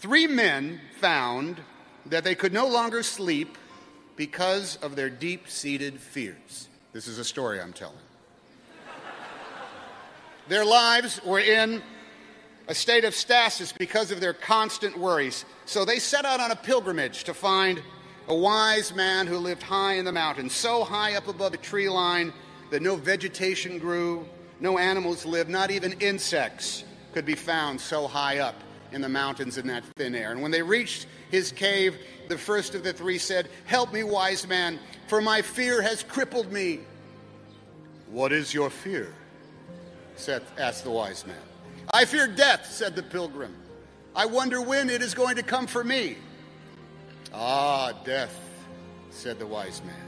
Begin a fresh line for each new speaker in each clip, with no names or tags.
3 men found that they could no longer sleep because of their deep-seated fears. This is a story I'm telling. Their lives were in a state of stasis because of their constant worries. So they set out on a pilgrimage to find a wise man who lived high in the mountains, so high up above the tree line that no vegetation grew, no animals lived, not even insects could be found so high up in the mountains in that thin air. And when they reached his cave, the first of the 3 said, "Help me, wise man, for my fear has crippled me." "What is your fear?" asked the wise man. "I fear death," said the pilgrim. "I wonder when it is going to come for me." "Ah, death," said the wise man.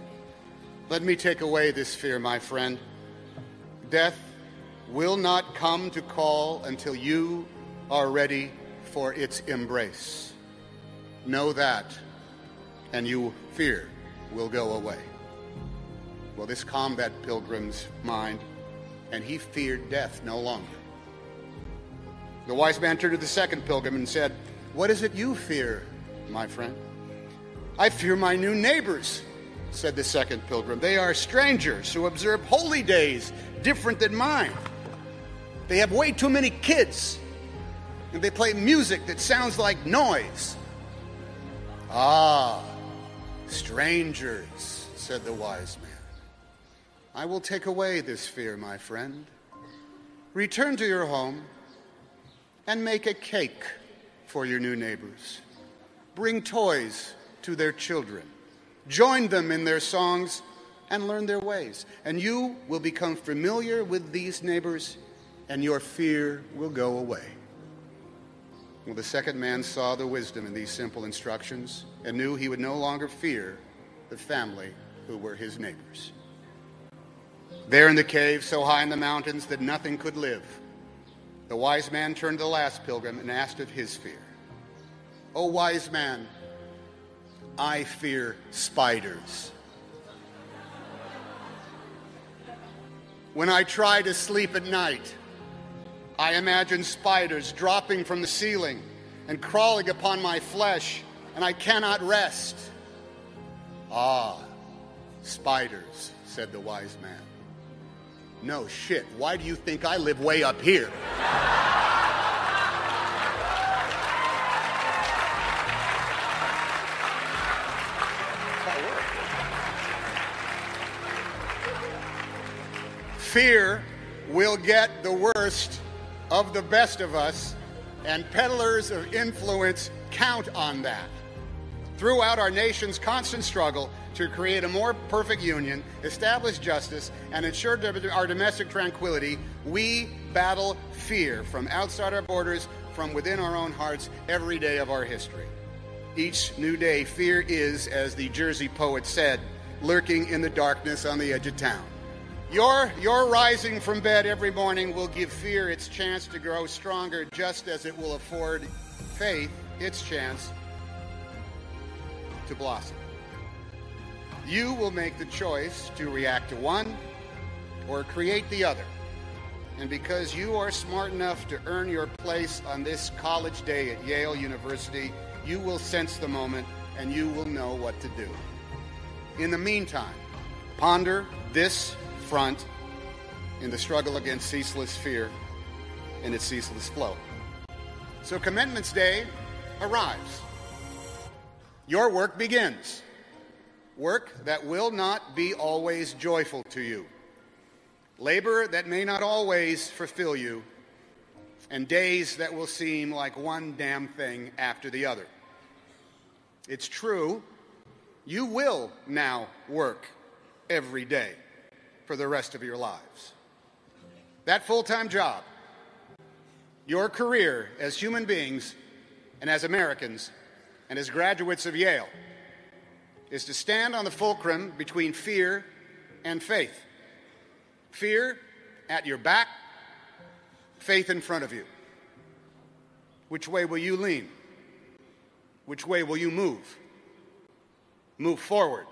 "Let me take away this fear, my friend. Death will not come to call until you are ready for its embrace. Know that, and your fear will go away." Well, this calmed that pilgrim's mind, and he feared death no longer. The wise man turned to the second pilgrim and said, "What is it you fear, my friend?" "I fear my new neighbors," said the second pilgrim. "They are strangers who observe holy days different than mine. They have way too many kids, and they play music that sounds like noise." "Ah, strangers," said the wise man. "I will take away this fear, my friend. Return to your home and make a cake for your new neighbors. Bring toys to their children. Join them in their songs and learn their ways. And you will become familiar with these neighbors, and your fear will go away." Well, the second man saw the wisdom in these simple instructions and knew he would no longer fear the family who were his neighbors. There in the cave, so high in the mountains that nothing could live, the wise man turned to the last pilgrim and asked of his fear. "O wise man, I fear spiders. When I try to sleep at night, I imagine spiders dropping from the ceiling and crawling upon my flesh, and I cannot rest." "Ah, spiders," said the wise man. "No shit, why do you think I live way up here?" Fear will get the worst of the best of us, and peddlers of influence count on that. Throughout our nation's constant struggle to create a more perfect union, establish justice, and ensure our domestic tranquility, we battle fear from outside our borders, from within our own hearts, every day of our history. Each new day, fear is, as the Jersey poet said, lurking in the darkness on the edge of town. Your rising from bed every morning will give fear its chance to grow stronger, just as it will afford faith its chance to blossom. You will make the choice to react to one or create the other. And because you are smart enough to earn your place on this college day at Yale University, you will sense the moment and you will know what to do. In the meantime, ponder this front in the struggle against ceaseless fear and its ceaseless flow. So Commitments Day arrives. Your work begins. Work that will not be always joyful to you. Labor that may not always fulfill you. And days that will seem like one damn thing after the other. It's true, you will now work every day for the rest of your lives. That full-time job, your career as human beings and as Americans and as graduates of Yale, is to stand on the fulcrum between fear and faith. Fear at your back, faith in front of you. Which way will you lean? Which way will you move? Move forward